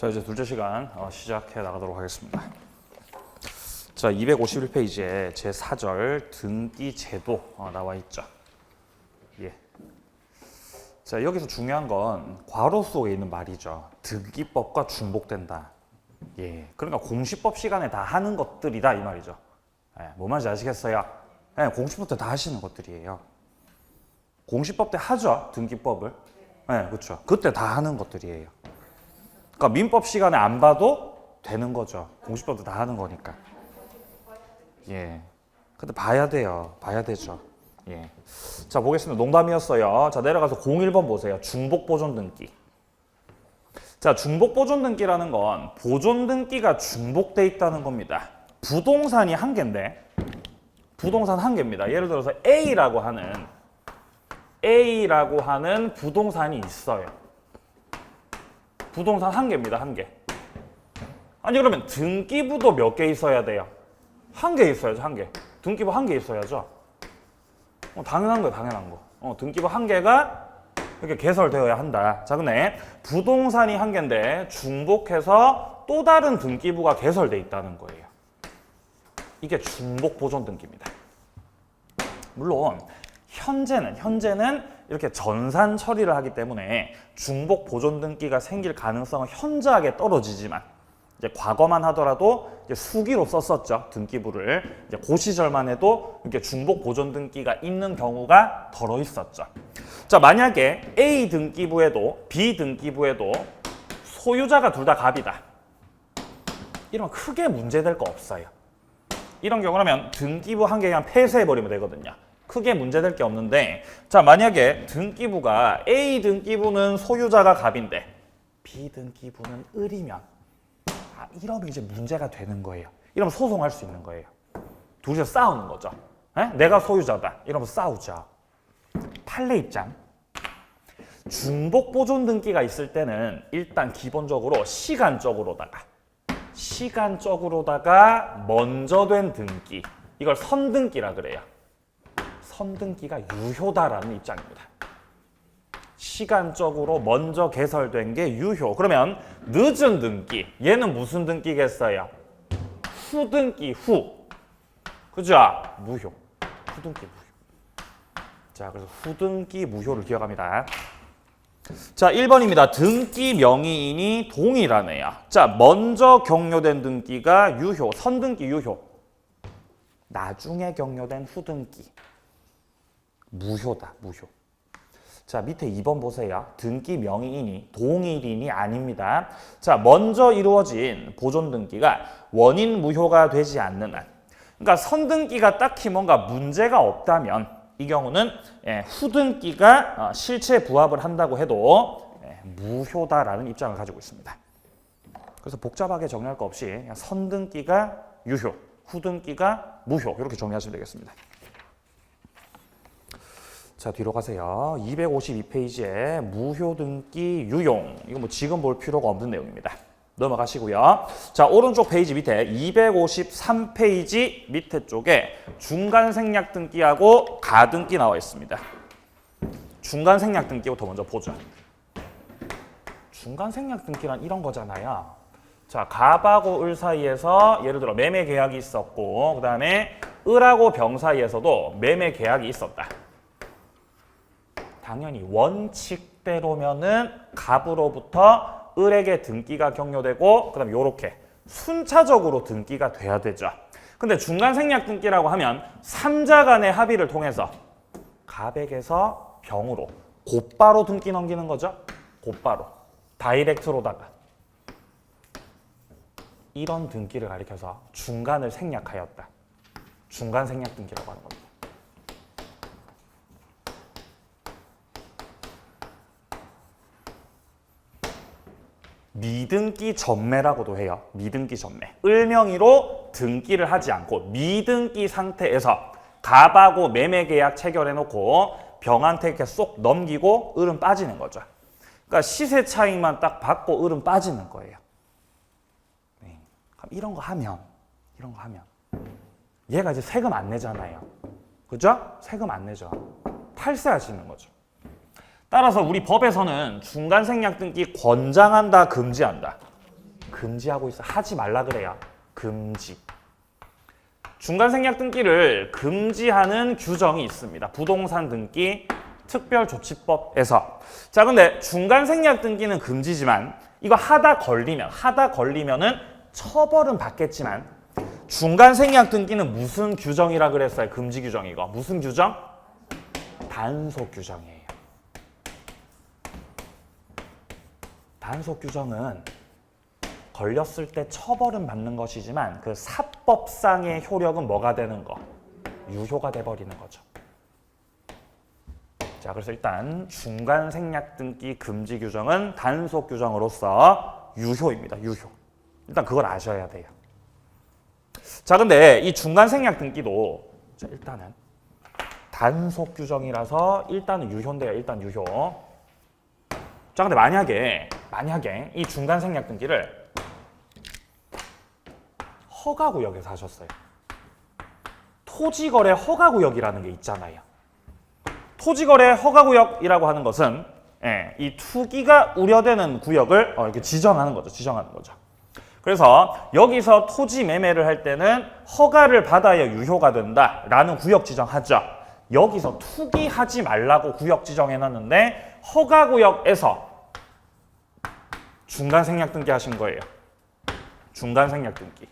자, 이제 둘째 시간 시작해 나가도록 하겠습니다. 자, 251페이지에 제4절 등기 제도 나와 있죠. 예. 자, 여기서 중요한 건 괄호 속에 있는 말이죠. 등기법과 중복된다. 예. 그러니까 공시법 시간에 다 하는 것들이다 이 말이죠. 예. 뭐 말인지 아시겠어요? 예, 공시법 때 다 하시는 것들이에요. 공시법 때 하죠, 등기법을. 예, 그렇죠. 그때 다 하는 것들이에요. 그러니까 민법 시간에 안 봐도 되는 거죠. 공시법도 다 하는 거니까. 예. 근데 봐야 돼요. 봐야 되죠. 예. 자, 보겠습니다. 농담이었어요. 자, 내려가서 01번 보세요. 중복 보존 등기. 자, 중복 보존 등기라는 건 보존 등기가 중복돼 있다는 겁니다. 부동산이 한 개인데, 부동산 한 개입니다. 예를 들어서 A라고 하는 부동산이 있어요. 부동산 한 개입니다. 한 개. 아니 그러면 등기부도 몇 개 있어야 돼요? 한 개 있어야죠. 한 개. 등기부 한 개 있어야죠. 당연한 거예요. 당연한 거. 등기부 한 개가 이렇게 개설되어야 한다. 자, 근데 부동산이 한 개인데 중복해서 또 다른 등기부가 개설돼 있다는 거예요. 이게 중복 보존 등기입니다. 물론 현재는 이렇게 전산 처리를 하기 때문에 중복 보존 등기가 생길 가능성은 현저하게 떨어지지만 이제 과거만 하더라도 이제 수기로 썼었죠. 등기부를. 이제 그 시절만 해도 이렇게 중복 보존 등기가 있는 경우가 덜어 있었죠. 자, 만약에 A 등기부에도 B 등기부에도 소유자가 둘 다 갑이다. 이러면 크게 문제될 거 없어요. 이런 경우라면 등기부 한 개 그냥 폐쇄해버리면 되거든요. 크게 문제될 게 없는데, 자, 만약에 등기부가 A 등기부는 소유자가 갑인데 B 등기부는 을이면 이러면 이제 문제가 되는 거예요. 이러면 소송할 수 있는 거예요. 둘이서 싸우는 거죠. 에? 내가 소유자다. 이러면 싸우죠. 판례 입장. 중복 보존 등기가 있을 때는 일단 기본적으로 시간적으로다가 먼저 된 등기, 이걸 선등기라 그래요. 선등기가 유효다라는 입장입니다. 시간적으로 먼저 개설된 게 유효. 그러면 늦은 등기, 얘는 무슨 등기겠어요? 후등기 후. 그죠? 무효. 후등기 무효. 자, 그래서 후등기 무효를 기억합니다. 자, 1번입니다. 등기 명의인이 동일하네요. 자, 먼저 격려된 등기가 유효, 선등기 유효. 나중에 격려된 후등기 무효다, 무효. 자, 밑에 2번 보세요. 등기 명의인이 동일인이 아닙니다. 자, 먼저 이루어진 보존 등기가 원인 무효가 되지 않는 한, 그러니까 선등기가 딱히 뭔가 문제가 없다면 이 경우는 후등기가 실체 부합을 한다고 해도 무효다라는 입장을 가지고 있습니다. 그래서 복잡하게 정리할 거 없이 그냥 선등기가 유효, 후등기가 무효 이렇게 정리하시면 되겠습니다. 자, 뒤로 가세요. 252페이지에 무효등기 유용. 이거 뭐 지금 볼 필요가 없는 내용입니다. 넘어가시고요. 자, 오른쪽 페이지 밑에 253페이지 밑에 쪽에 중간 생략 등기하고 가등기 나와 있습니다. 중간 생략 등기부터 먼저 보죠. 중간 생략 등기란 이런 거잖아요. 자, 갑하고 을 사이에서 예를 들어 매매 계약이 있었고, 그 다음에 을하고 병 사이에서도 매매 계약이 있었다. 당연히 원칙대로면은 갑으로부터 을에게 등기가 격려되고, 그 다음에 요렇게 순차적으로 등기가 돼야 되죠. 근데 중간 생략 등기라고 하면 3자 간의 합의를 통해서 갑에게서 병으로 곧바로 등기 넘기는 거죠. 곧바로. 다이렉트로다가. 이런 등기를 가리켜서 중간을 생략하였다. 중간 생략 등기라고 하는 겁니다. 미등기 전매라고도 해요. 미등기 전매. 을명의로 등기를 하지 않고 미등기 상태에서 갑하고 매매 계약 체결해놓고 병한테 이렇게 쏙 넘기고 을은 빠지는 거죠. 그러니까 시세 차익만 딱 받고 을은 빠지는 거예요. 네. 그럼 이런 거 하면 얘가 이제 세금 안 내잖아요. 그죠? 세금 안 내죠. 탈세하시는 거죠. 따라서 우리 법에서는 중간 생략 등기 권장한다, 금지한다. 금지하고 있어. 하지 말라 그래요. 금지. 중간생략 등기를 금지하는 규정이 있습니다. 부동산 등기 특별조치법에서. 자, 근데 중간생략 등기는 금지지만 이거 하다 걸리면은 처벌은 받겠지만 중간생략 등기는 무슨 규정이라 그랬어요? 금지 규정 이거. 무슨 규정? 단속 규정이에요. 단속 규정은 걸렸을 때 처벌은 받는 것이지만 그 사법상의 효력은 뭐가 되는 거? 유효가 돼버리는 거죠. 자, 그래서 일단 중간생략 등기 금지 규정은 단속 규정으로서 유효입니다. 유효. 일단 그걸 아셔야 돼요. 자, 근데 이 중간생략 등기도 자, 일단은 단속 규정이라서 일단은 유효인데요. 일단 유효. 자, 근데 만약에 이 중간생략 등기를 허가구역에서 하셨어요. 토지거래 허가구역이라는 게 있잖아요. 토지거래 허가구역이라고 하는 것은 이 투기가 우려되는 구역을 이렇게 지정하는 거죠. 그래서 여기서 토지 매매를 할 때는 허가를 받아야 유효가 된다라는 구역 지정하죠. 여기서 투기하지 말라고 구역 지정해놨는데 허가구역에서 중간생략 등기 하신 거예요. 중간생략 등기.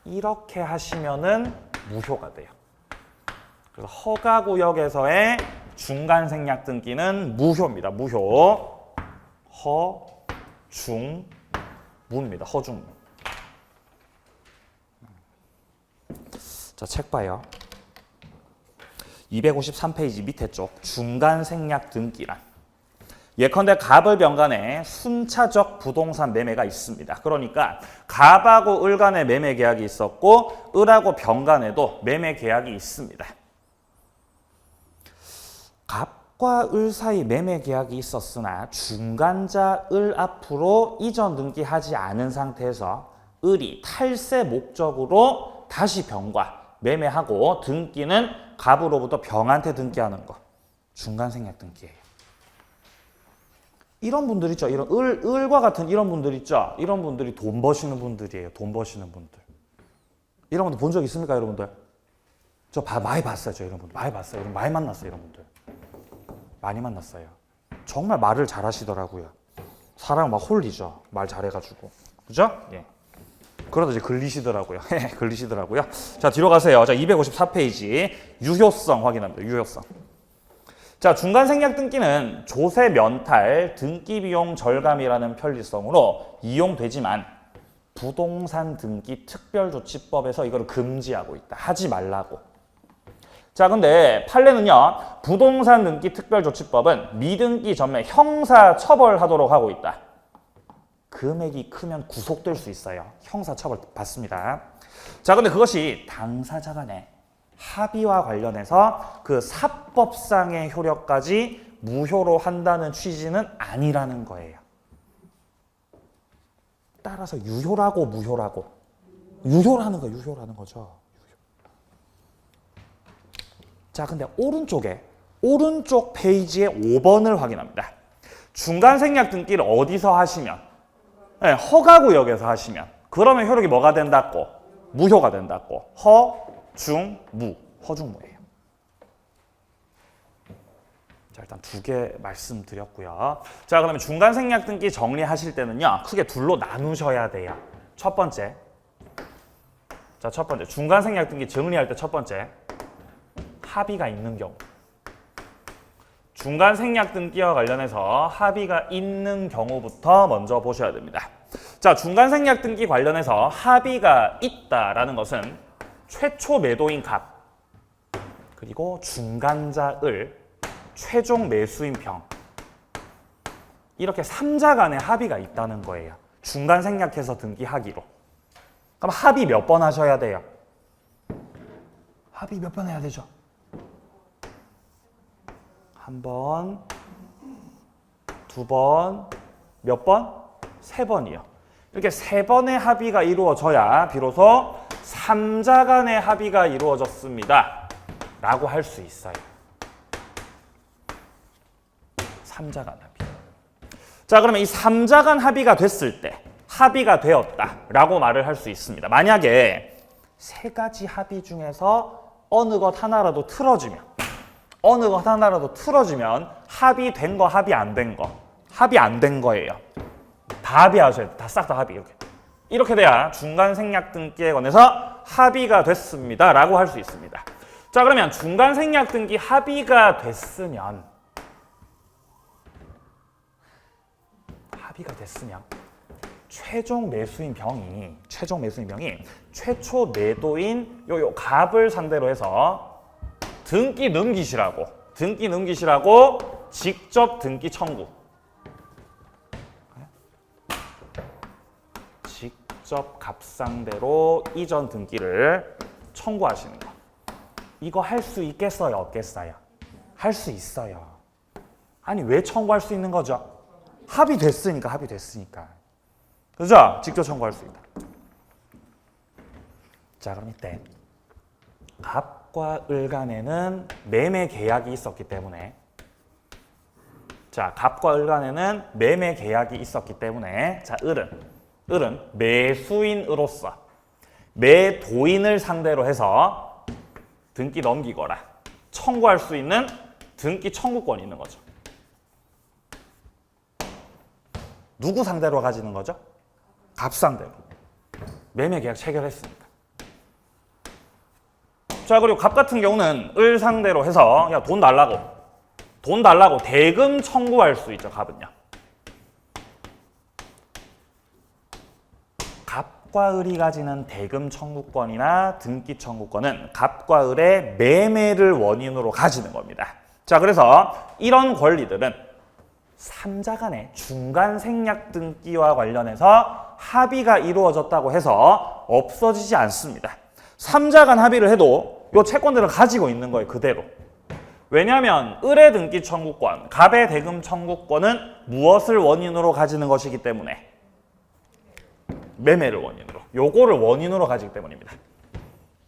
이렇게 하시면은 무효가 돼요. 그래서 허가구역에서의 중간생략 등기는 무효입니다. 무효. 허중무입니다. 허중무. 자, 책 봐요. 253페이지 밑에 쪽 중간생략 등기란 예컨대 갑을 병간에 순차적 부동산 매매가 있습니다. 그러니까 갑하고 을 간의 매매 계약이 있었고 을하고 병간에도 매매 계약이 있습니다. 갑과 을 사이 매매 계약이 있었으나 중간자 을 앞으로 이전 등기하지 않은 상태에서 을이 탈세 목적으로 다시 병과 매매하고 등기는 갑으로부터 병한테 등기하는 거. 중간생략 등기예요. 이런 분들 있죠. 이런 을과 같은 이런 분들 있죠. 이런 분들이 돈 버시는 분들이에요. 돈 버시는 분들. 이런 분들 본 적 있습니까, 여러분들? 저 많이 봤어요. 저 이런 분들 많이 봤어요. 많이 만났어요. 이런 분들 많이 만났어요. 정말 말을 잘하시더라고요. 사람 막 홀리죠. 말 잘해가지고, 그죠? 예. 그러다 이제 걸리시더라고요. 걸리시더라고요. 자, 뒤로 가세요. 자, 254페이지 유효성 확인합니다. 유효성. 자, 중간생략 등기는 조세 면탈, 등기 비용 절감이라는 편리성으로 이용되지만 부동산 등기 특별조치법에서 이걸 금지하고 있다. 하지 말라고. 자, 근데 판례는요. 부동산 등기 특별조치법은 미등기 전매 형사 처벌하도록 하고 있다. 금액이 크면 구속될 수 있어요. 형사 처벌 받습니다. 자, 근데 그것이 당사자 간의 합의와 관련해서 그 사법상의 효력까지 무효로 한다는 취지는 아니라는 거예요. 따라서 유효라고 무효라고. 유효라는 거죠. 자, 근데 오른쪽 페이지의 5번을 확인합니다. 중간생략 등기를 어디서 하시면? 네, 허가구역에서 하시면. 그러면 효력이 뭐가 된다고? 무효가 된다고. 허중무예요. 자, 일단 두 개 말씀드렸고요. 자, 그러면 중간생략 등기 정리하실 때는요. 크게 둘로 나누셔야 돼요. 첫 번째. 자, 첫 번째. 중간생략 등기 정리할 때 첫 번째. 합의가 있는 경우. 중간생략 등기와 관련해서 합의가 있는 경우부터 먼저 보셔야 됩니다. 자, 중간생략 등기 관련해서 합의가 있다라는 것은 최초 매도인 갑, 그리고 중간자 을, 최종 매수인 병, 이렇게 3자 간의 합의가 있다는 거예요. 중간생략해서 등기하기로. 그럼 합의 몇 번 하셔야 돼요? 합의 몇 번 해야 되죠? 한 번, 두 번, 몇 번? 3번이요. 이렇게 3번의 합의가 이루어져야 비로소 3자 간의 합의가 이루어졌습니다. 라고 할 수 있어요. 3자 간 합의. 자, 그러면 이 3자 간 합의가 됐을 때 합의가 되었다라고 말을 할 수 있습니다. 만약에 세 가지 합의 중에서 어느 것 하나라도 틀어지면 합의된 거, 합의 안 된 거, 합의 안 된 거예요. 다 합의하셔야 돼. 다 싹 다 합의. 이렇게 돼야 중간 생략 등기에 관해서 합의가 됐습니다라고 할 수 있습니다. 자, 그러면 중간 생략 등기 합의가 됐으면 최종 매수인 병이 최초 매도인 요 갑을 상대로 해서 등기 넘기시라고 직접 등기 청구. 직접 갑 상대로 이전 등기를 청구하시는 거. 이거 할 수 있겠어요, 없겠어요? 할 수 있어요. 아니, 왜 청구할 수 있는 거죠? 합의됐으니까. 그죠? 직접 청구할 수 있다. 자, 그럼 이때 갑과 을 간에는 매매 계약이 있었기 때문에 자, 을은 매수인으로서 매도인을 상대로 해서 등기 넘기거라 청구할 수 있는 등기 청구권이 있는 거죠. 누구 상대로 가지는 거죠? 갑 상대로. 매매 계약 체결했으니까. 자, 그리고 갑 같은 경우는 을 상대로 해서 야, 돈 달라고 대금 청구할 수 있죠, 갑은요. 갑과 을이 가지는 대금 청구권이나 등기 청구권은 갑과 을의 매매를 원인으로 가지는 겁니다. 자, 그래서 이런 권리들은 3자 간의 중간 생략 등기와 관련해서 합의가 이루어졌다고 해서 없어지지 않습니다. 3자 간 합의를 해도 이 채권들을 가지고 있는 거예요, 그대로. 왜냐하면 을의 등기 청구권, 갑의 대금 청구권은 무엇을 원인으로 가지는 것이기 때문에 매매를 원인으로, 요거를 원인으로 가지기 때문입니다.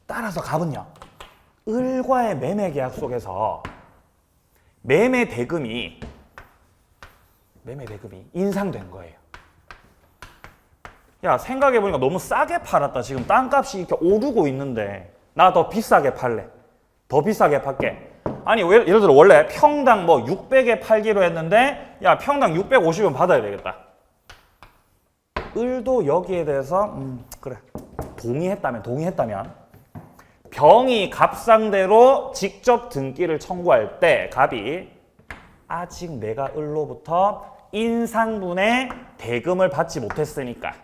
따라서 갑은요, 을과의 매매 계약 속에서 매매 대금이 인상된 거예요. 야, 생각해보니까 너무 싸게 팔았다. 지금 땅값이 이렇게 오르고 있는데 나 더 비싸게 팔래. 더 비싸게 팔게. 아니, 예를 들어 원래 평당 뭐 600에 팔기로 했는데 야, 평당 650원 받아야 되겠다. 을도 여기에 대해서 그래. 동의했다면 병이 갑 상대로 직접 등기를 청구할 때 갑이 아직 내가 을로부터 인상분의 대금을 받지 못했으니까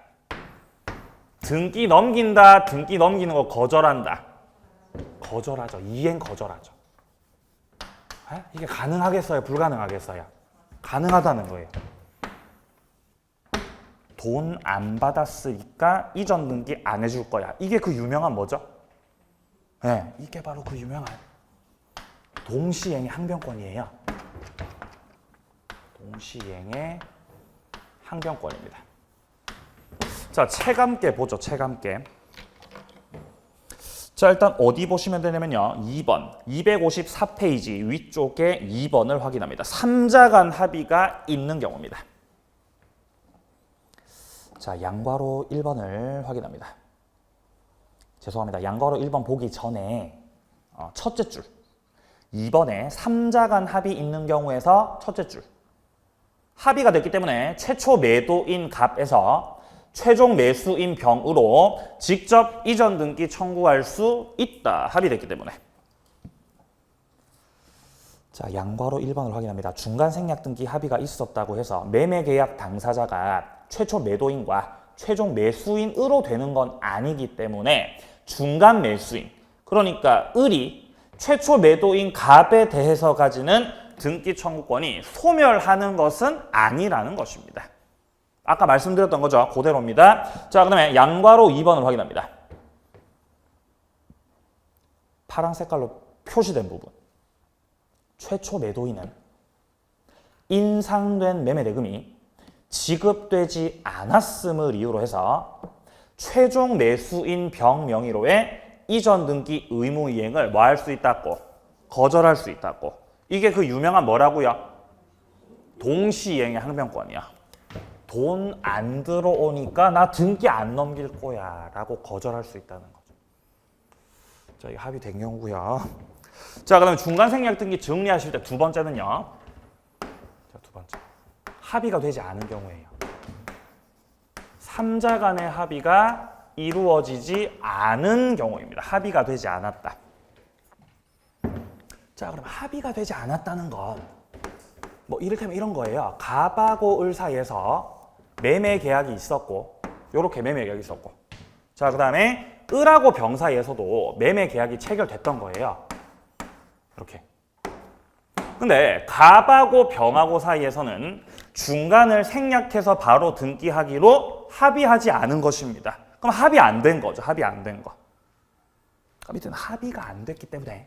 등기 넘기는 거 거절하죠. 이행 거절하죠. 에? 이게 가능하겠어요? 불가능하겠어요? 가능하다는 거예요. 돈 안 받았으니까 이전 등기 안 해줄 거야. 이게 그 유명한 뭐죠? 네, 이게 바로 그 유명한 동시행의 항변권이에요. 동시행의 항변권입니다. 자, 체감계 보죠. 체감계. 자, 일단 어디 보시면 되냐면요. 2번, 254페이지 위쪽에 2번을 확인합니다. 3자 간 합의가 있는 경우입니다. 자, 양괄호 1번을 확인합니다. 죄송합니다. 양괄호 1번 보기 전에 첫째 줄. 2번에 3자 간 합의 있는 경우에서 첫째 줄. 합의가 됐기 때문에 최초 매도인 갑에서 최종 매수인 병으로 직접 이전 등기 청구할 수 있다. 합의됐기 때문에. 자, 양괄호 1번을 확인합니다. 중간 생략 등기 합의가 있었다고 해서 매매 계약 당사자가 최초 매도인과 최종 매수인으로 되는 건 아니기 때문에 중간 매수인, 그러니까 을이 최초 매도인 갑에 대해서 가지는 등기 청구권이 소멸하는 것은 아니라는 것입니다. 아까 말씀드렸던 거죠. 그대로입니다. 자, 그다음에 양괄호 2번을 확인합니다. 파란 색깔로 표시된 부분. 최초 매도인은 인상된 매매 대금이 지급되지 않았음을 이유로 해서 최종 매수인 병 명의로의 이전 등기 의무 이행을 뭐 할 수 있다고? 거절할 수 있다고. 이게 그 유명한 뭐라고요? 동시이행의 항변권이야. 돈 안 들어오니까 나 등기 안 넘길 거야 라고 거절할 수 있다는 거죠. 자, 이게 합의 된 경우고요. 자, 그다음에 중간 생략 등기 정리하실 때 두 번째는요. 자, 두 번째. 합의가 되지 않은 경우예요. 3자 간의 합의가 이루어지지 않은 경우입니다. 합의가 되지 않았다. 자, 그럼 합의가 되지 않았다는 건 뭐 이를테면 이런 거예요. 갑하고 을 사이에서 매매 계약이 있었고, 요렇게 매매 계약이 있었고, 자, 그 다음에 을하고 병 사이에서도 매매 계약이 체결됐던 거예요. 이렇게. 근데 갑하고 병하고 사이에서는 중간을 생략해서 바로 등기하기로 합의하지 않은 것입니다. 그럼 합의 안 된 거죠. 합의 안 된 거. 밑에는 합의가 안 됐기 때문에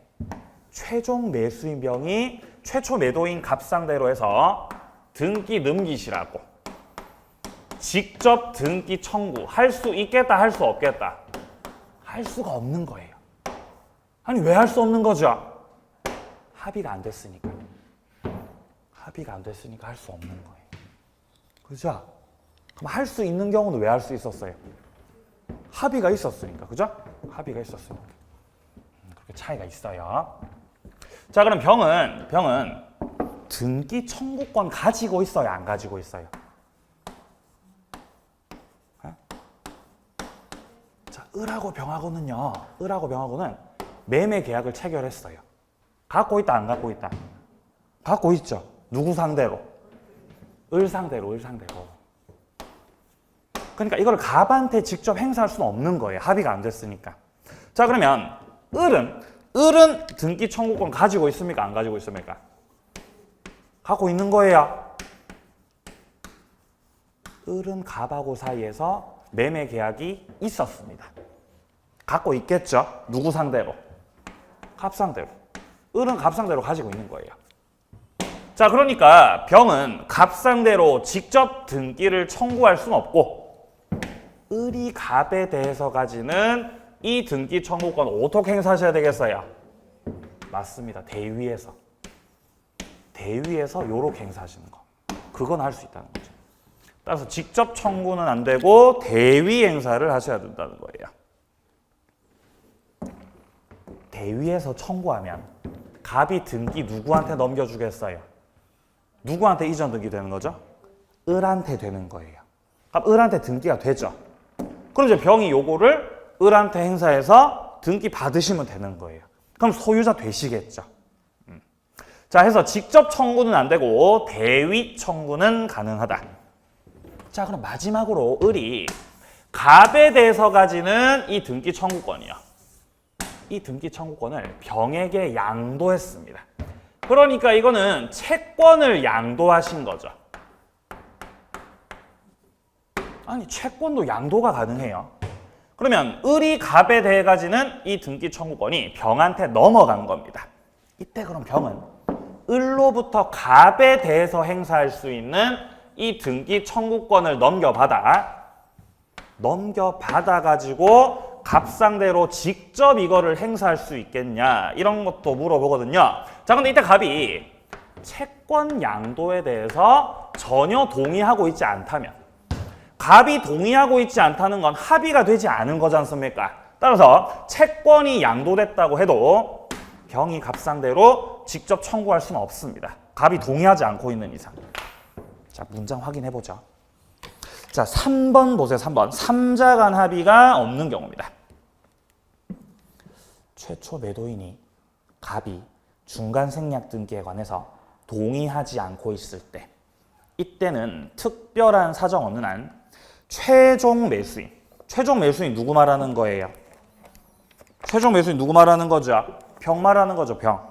최종 매수인 병이 최초 매도인 갑상대로 해서 등기 넘기시라고 직접 등기 청구 할 수 있겠다, 할 수 없겠다? 할 수가 없는 거예요. 아니, 왜 할 수 없는 거죠? 합의가 안 됐으니까. 합의가 안 됐으니까 할 수 없는 거예요. 그죠? 그럼 할 수 있는 경우는 왜 할 수 있었어요? 합의가 있었으니까. 그죠? 합의가 있었으니까. 그렇게 차이가 있어요. 자, 그럼 병은 등기 청구권 가지고 있어요, 안 가지고 있어요? 자, 을하고 병하고는 매매 계약을 체결했어요. 갖고 있다, 안 갖고 있다? 갖고 있죠. 누구 상대로? 을 상대로. 그러니까 이걸 갑한테 직접 행사할 수는 없는 거예요. 합의가 안 됐으니까. 자, 그러면 을은 등기 청구권 가지고 있습니까? 안 가지고 있습니까? 갖고 있는 거예요. 을은 갑하고 사이에서 매매 계약이 있었습니다. 갖고 있겠죠? 누구 상대로? 갑 상대로. 을은 갑 상대로 가지고 있는 거예요. 자, 그러니까 병은 갑 상대로 직접 등기를 청구할 수는 없고, 을이 갑에 대해서 가지는 이 등기 청구권 어떻게 행사하셔야 되겠어요? 맞습니다. 대위에서 요렇게 행사하시는 거. 그건 할 수 있다는 거죠. 따라서 직접 청구는 안 되고 대위 행사를 하셔야 된다는 거예요. 대위에서 청구하면 갑이 등기 누구한테 넘겨주겠어요? 누구한테 이전 등기 되는 거죠? 을한테 되는 거예요. 그럼 을한테 등기가 되죠. 그럼 이제 병이 요거를 을한테 행사해서 등기 받으시면 되는 거예요. 그럼 소유자 되시겠죠. 자, 해서 직접 청구는 안 되고 대위 청구는 가능하다. 자, 그럼 마지막으로 을이 갑에 대해서 가지는 이 등기 청구권이요. 이 등기 청구권을 병에게 양도했습니다. 그러니까 이거는 채권을 양도하신 거죠. 아니, 채권도 양도가 가능해요. 그러면 을이 갑에 대해 가지는 이 등기 청구권이 병한테 넘어간 겁니다. 이때 그럼 병은 을로부터 갑에 대해서 행사할 수 있는 이 등기 청구권을 넘겨받아 가지고 갑 상대로 직접 이거를 행사할 수 있겠냐, 이런 것도 물어보거든요. 자, 근데 이때 갑이 채권 양도에 대해서 전혀 동의하고 있지 않다면, 갑이 동의하고 있지 않다는 건 합의가 되지 않은 거지 않습니까? 따라서 채권이 양도됐다고 해도 병이 갑 상대로 직접 청구할 수는 없습니다. 갑이 동의하지 않고 있는 이상. 자, 문장 확인해보죠. 자, 3번 보세요. 3번. 3자 간 합의가 없는 경우입니다. 최초 매도인이 갑이 중간 생략 등기에 관해서 동의하지 않고 있을 때, 이때는 특별한 사정 없는 한 최종 매수인 누구 말하는 거예요? 최종 매수인 누구 말하는 거죠? 병 말하는 거죠, 병.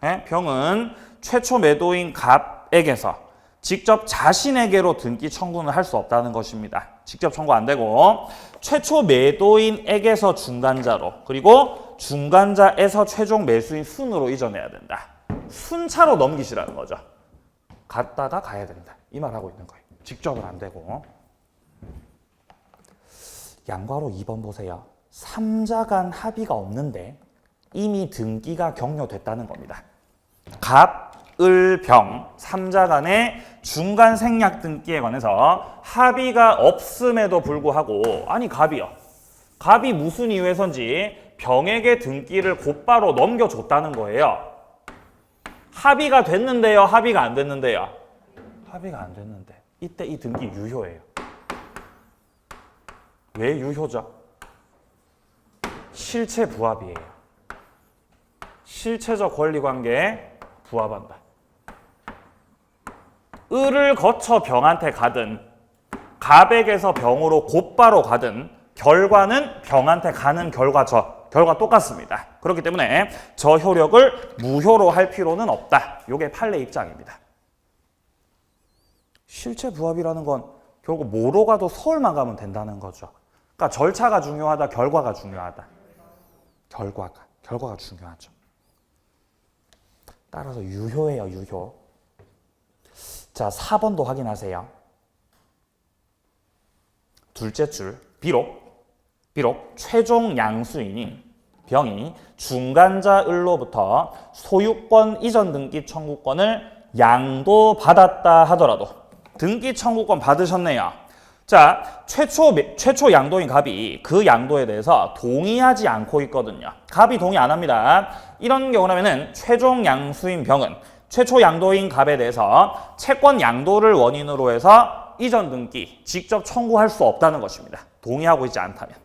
네? 병은 최초 매도인 갑에게서 직접 자신에게로 등기 청구는 할 수 없다는 것입니다. 직접 청구 안 되고, 최초 매도인에게서 중간자로, 그리고 중간자에서 최종 매수인 순으로 이전해야 된다. 순차로 넘기시라는 거죠. 갔다가 가야 된다. 이 말 하고 있는 거예요. 직접은 안 되고. 양괄호 2번 보세요. 3자 간 합의가 없는데 이미 등기가 격려됐다는 겁니다. 갑, 을, 병, 삼자 간의 중간 생략 등기에 관해서 합의가 없음에도 불구하고 아니 갑이요. 갑이 무슨 이유에선지 병에게 등기를 곧바로 넘겨줬다는 거예요. 합의가 됐는데요? 합의가 안 됐는데요? 합의가 안 됐는데 이때 이 등기 유효예요. 왜 유효죠? 실체 부합이에요. 실체적 권리관계에 부합한다. 을을 거쳐 병한테 가든 갑에게서 병으로 곧바로 가든 결과는 병한테 가는 결과 똑같습니다. 그렇기 때문에 저 효력을 무효로 할 필요는 없다. 이게 판례 입장입니다. 실체 부합이라는 건 결국 뭐로 가도 서울만 가면 된다는 거죠. 그러니까 절차가 중요하다, 결과가 중요하다. 결과가 중요하죠. 따라서 유효예요, 유효. 자, 4번도 확인하세요. 둘째 줄, 비록 최종 양수인이 병이 중간자 을로부터 소유권 이전 등기 청구권을 양도받았다 하더라도 등기 청구권 받으셨네요. 자, 최초 양도인 갑이 그 양도에 대해서 동의하지 않고 있거든요. 갑이 동의 안 합니다. 이런 경우라면은 최종 양수인 병은 최초 양도인 갑에 대해서 채권 양도를 원인으로 해서 이전 등기 직접 청구할 수 없다는 것입니다. 동의하고 있지 않다면.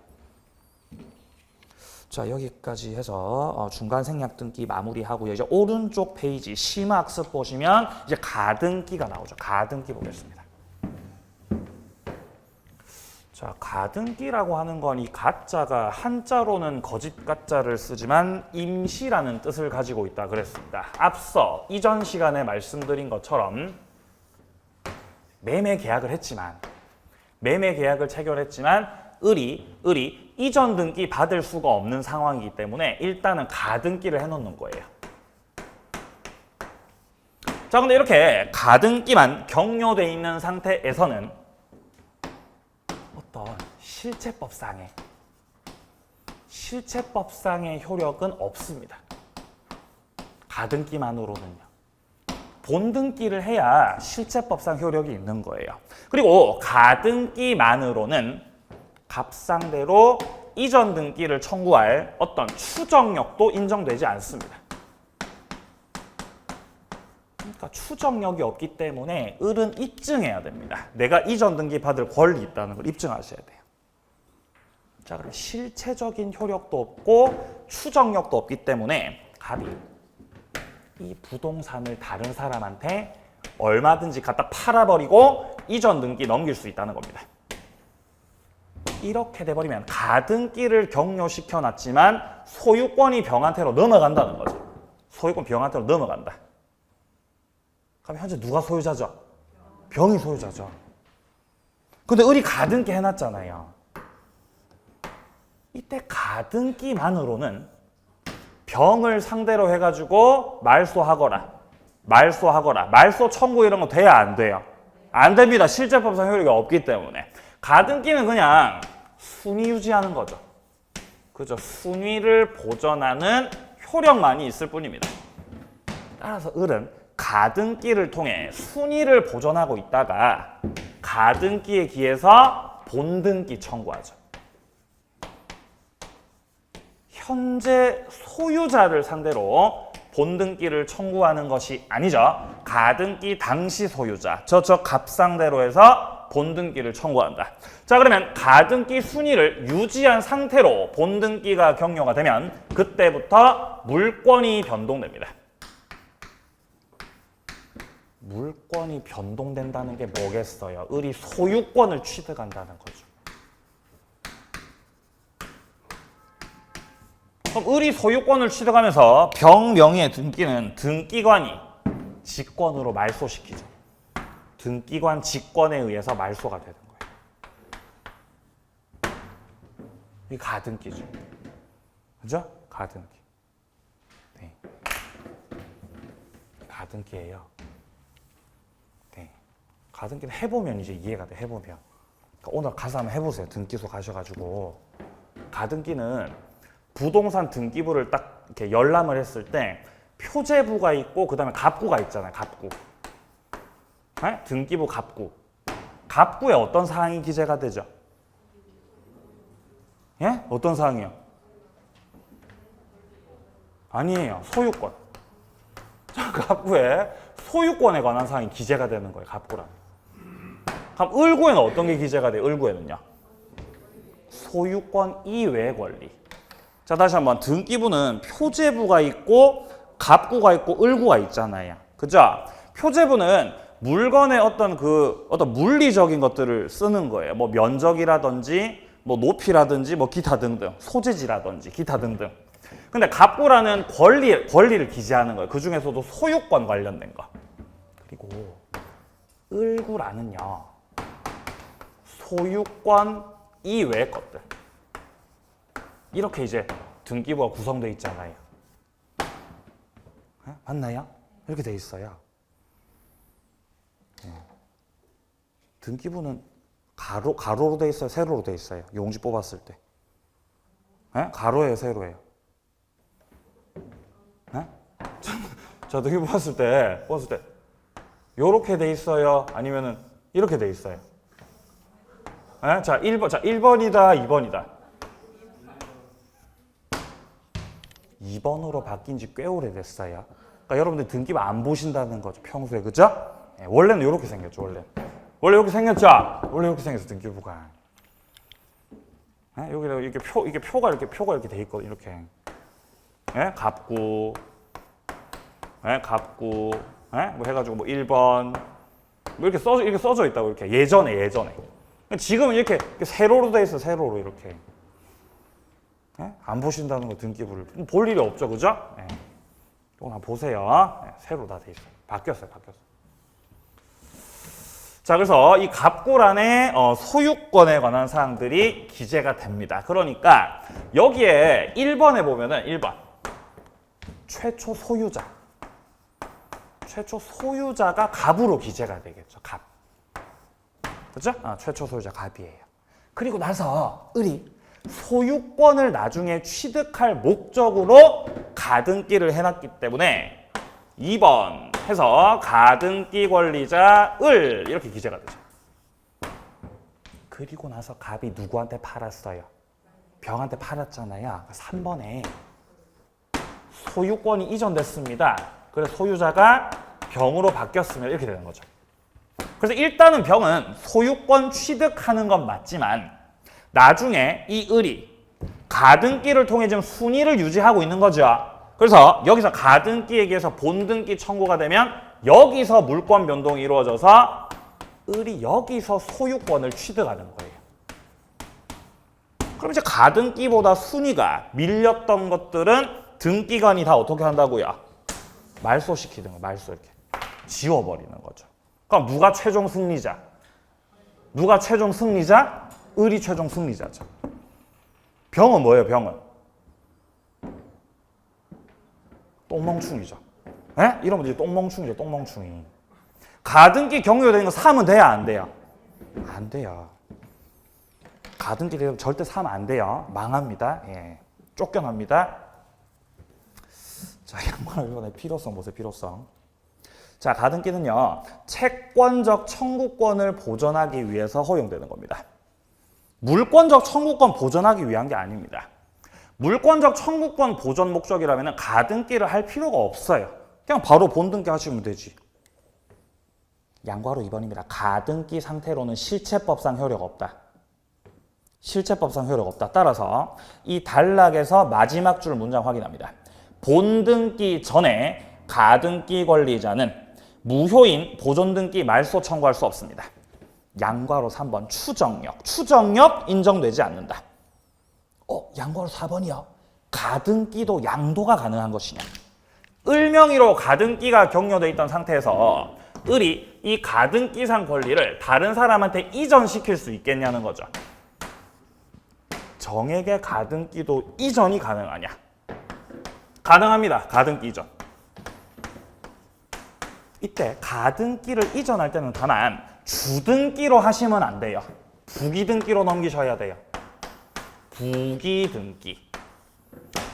자, 여기까지 해서 중간 생략 등기 마무리하고요. 이제 오른쪽 페이지 심화학습 보시면 이제 가등기가 나오죠. 가등기 보겠습니다. 자, 가등기라고 하는 건 이 가짜가 한자로는 거짓 가짜를 쓰지만 임시라는 뜻을 가지고 있다 그랬습니다. 앞서 이전 시간에 말씀드린 것처럼 매매 계약을 체결했지만 을이 이전 등기 받을 수가 없는 상황이기 때문에 일단은 가등기를 해놓는 거예요. 자, 근데 이렇게 가등기만 격려되어 있는 상태에서는 어떤 실체법상의 효력은 없습니다. 가등기만으로는요. 본등기를 해야 실체법상 효력이 있는 거예요. 그리고 가등기만으로는 갑상대로 이전 등기를 청구할 어떤 추정력도 인정되지 않습니다. 그러니까 추정력이 없기 때문에 을은 입증해야 됩니다. 내가 이전 등기 받을 권리 있다는 걸 입증하셔야 돼요. 자, 그럼 실체적인 효력도 없고 추정력도 없기 때문에 갑이 이 부동산을 다른 사람한테 얼마든지 갖다 팔아버리고 이전 등기 넘길 수 있다는 겁니다. 이렇게 돼버리면 가등기를 격려시켜 놨지만 소유권이 병한테로 넘어간다는 거죠. 소유권 병한테로 넘어간다. 그럼 현재 누가 소유자죠? 병이 소유자죠. 근데 을이 가등기 해놨잖아요. 이때 가등기만으로는 병을 상대로 해가지고 말소하거나 말소 청구 이런 거 돼야 안 돼요? 안 됩니다. 실제법상 효력이 없기 때문에. 가등기는 그냥 순위 유지하는 거죠. 그죠? 순위를 보전하는 효력만이 있을 뿐입니다. 따라서 을은 가등기를 통해 순위를 보전하고 있다가 가등기에 기해서 본등기 청구하죠. 현재 소유자를 상대로 본등기를 청구하는 것이 아니죠. 가등기 당시 소유자, 저 갑상대로 해서 본등기를 청구한다. 자, 그러면 가등기 순위를 유지한 상태로 본등기가 격려가 되면 그때부터 물권이 변동됩니다. 물권이 변동된다는 게 뭐겠어요? 을이 소유권을 취득한다는 거죠. 그럼 을이 소유권을 취득하면서 병 명의의 등기는 등기관이 직권으로 말소시키죠. 등기관 직권에 의해서 말소가 되는 거예요. 이게 가등기죠. 그죠? 가등기. 네. 가등기예요. 네. 가등기는 해보면 이제 이해가 돼. 해보면. 그러니까 오늘 가서 한번 해보세요. 등기소 가셔가지고. 가등기는 부동산 등기부를 딱 이렇게 열람을 했을 때 표제부가 있고 그 다음에 갑구가 있잖아요. 갑구. 네? 등기부 갑구. 갑구에 어떤 사항이 기재가 되죠? 예? 어떤 사항이요? 아니에요. 소유권. 갑구에 소유권에 관한 사항이 기재가 되는 거예요. 갑구란. 그럼 을구에는 어떤 게 기재가 돼요? 을구에는요. 소유권 이외의 권리. 자, 다시 한번 등기부는 표제부가 있고 갑구가 있고 을구가 있잖아요. 그죠? 표제부는 물건의 어떤 물리적인 것들을 쓰는 거예요. 뭐 면적이라든지 뭐 높이라든지 뭐 기타 등등, 소재지라든지 기타 등등. 근데 갑구라는 권리를 기재하는 거예요. 그 중에서도 소유권 관련된 거. 그리고 을구라는요. 소유권 이외의 것들. 이렇게 이제 등기부가 구성되어 있잖아요. 네? 맞나요? 이렇게 돼 있어요. 네. 등기부는 가로로 돼 있어요? 세로로 돼 있어요? 용지 뽑았을 때. 네? 가로예요? 세로예요? 네? 자, 등기부 뽑았을 때 요렇게 돼 있어요? 아니면은 이렇게 돼 있어요? 네? 자, 1번이다, 2번이다. 2번으로 바뀐 지 꽤 오래됐어요. 그러니까 여러분들 등기부 안 보신다는 거죠. 평소에. 그죠? 네, 원래는 이렇게 생겼죠. 원래 이렇게 생겼죠? 원래 이렇게 생겼어. 등기부가. 네? 여기다 이게 표가 이렇게 돼 있거든요. 이렇게. 네? 갑구. 네? 갑구. 네? 뭐 해가지고 뭐 1번. 뭐 이렇게 써져 있다고 이렇게. 예전에. 지금은 이렇게 세로로 돼 있어. 세로로 이렇게. 네? 안 보신다는 거 등기부를 볼 일이 없죠, 그죠? 네. 이거 한번 보세요. 네, 새로 다 돼 있어요. 바뀌었어요. 자, 그래서 이 갑구란의 소유권에 관한 사항들이 기재가 됩니다. 그러니까 여기에 1번에 보면은 1번 최초 소유자가 갑으로 기재가 되겠죠. 갑. 그죠? 최초 소유자 갑이에요. 그리고 나서 을이 소유권을 나중에 취득할 목적으로 가등기를 해놨기 때문에 2번 해서 가등기 권리자 을 이렇게 기재가 되죠. 그리고 나서 갑이 누구한테 팔았어요? 병한테 팔았잖아요. 3번에 소유권이 이전됐습니다. 그래서 소유자가 병으로 바뀌었으면 이렇게 되는 거죠. 그래서 일단은 병은 소유권 취득하는 건 맞지만 나중에 이 을이 가등기를 통해 지금 순위를 유지하고 있는 거죠. 그래서 여기서 가등기에 의해서 본등기 청구가 되면 여기서 물권 변동이 이루어져서 을이 여기서 소유권을 취득하는 거예요. 그럼 이제 가등기보다 순위가 밀렸던 것들은 등기관이 다 어떻게 한다고요? 말소시키는 거예요. 말소 이렇게 지워버리는 거죠. 그럼 누가 최종 승리자? 을이 최종 승리자죠. 병은 뭐예요, 병은? 똥멍충이죠. 예? 이러면 이제 똥멍충이죠, 똥멍충이. 가등기 경유되는 거 사면 돼야 안 돼요? 안 돼요. 가등기 되면 절대 사면 안 돼요. 망합니다. 예. 쫓겨납니다. 자, 양말 이번에 필요성 보세요, 필요성. 자, 가등기는요, 채권적 청구권을 보존하기 위해서 허용되는 겁니다. 물권적 청구권 보존하기 위한 게 아닙니다. 물권적 청구권 보존 목적이라면 가등기를 할 필요가 없어요. 그냥 바로 본등기 하시면 되지. 양괄호 2번입니다. 가등기 상태로는 실체법상 효력 없다. 따라서 이 단락에서 마지막 줄 문장 확인합니다. 본등기 전에 가등기 권리자는 무효인 보존등기 말소 청구할 수 없습니다. 양괄호 3번 추정력 인정되지 않는다. 양괄호 4번이요. 가등기도 양도가 가능한 것이냐. 을명의로 가등기가 격려되어 있던 상태에서 을이 이 가등기상 권리를 다른 사람한테 이전시킬 수 있겠냐는 거죠. 정액의 가등기도 이전이 가능하냐. 가능합니다. 가등기 이전. 이때 가등기를 이전할 때는 다만 주등기로 하시면 안 돼요. 부기등기로 넘기셔야 돼요. 부기등기.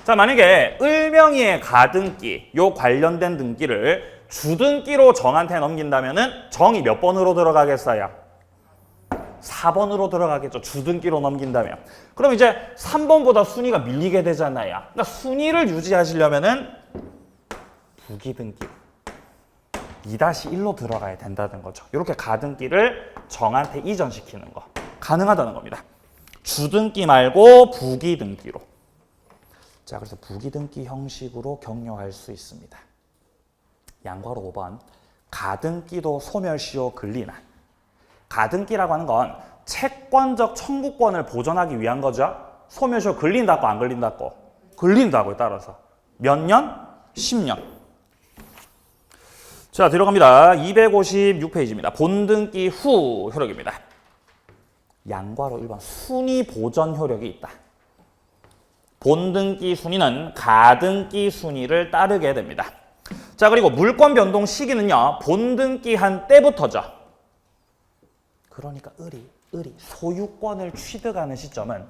자, 만약에 을명이의 가등기, 요 관련된 등기를 주등기로 정한테 넘긴다면은 정이 몇 번으로 들어가겠어요? 4번으로 들어가겠죠. 주등기로 넘긴다면. 그럼 이제 3번보다 순위가 밀리게 되잖아요. 그러니까 순위를 유지하시려면은 부기등기 2-1로 들어가야 된다는 거죠. 이렇게 가등기를 정한테 이전시키는 거 가능하다는 겁니다. 주등기 말고 부기등기로. 자, 그래서 부기등기 형식으로 격려할 수 있습니다. 양괄호 5번. 가등기도 소멸시효 근리나. 가등기라고 하는 건 채권적 청구권을 보존하기 위한 거죠. 소멸시효 근린다고 안 근린다고? 근린다고에 따라서. 몇 년? 10년. 자, 들어갑니다. 256페이지입니다. 본등기 후 효력입니다. 양괄호 1번. 순위 보전 효력이 있다. 본등기 순위는 가등기 순위를 따르게 됩니다. 자, 그리고 물권 변동 시기는요. 본등기 한 때부터죠. 그러니까 을이 소유권을 취득하는 시점은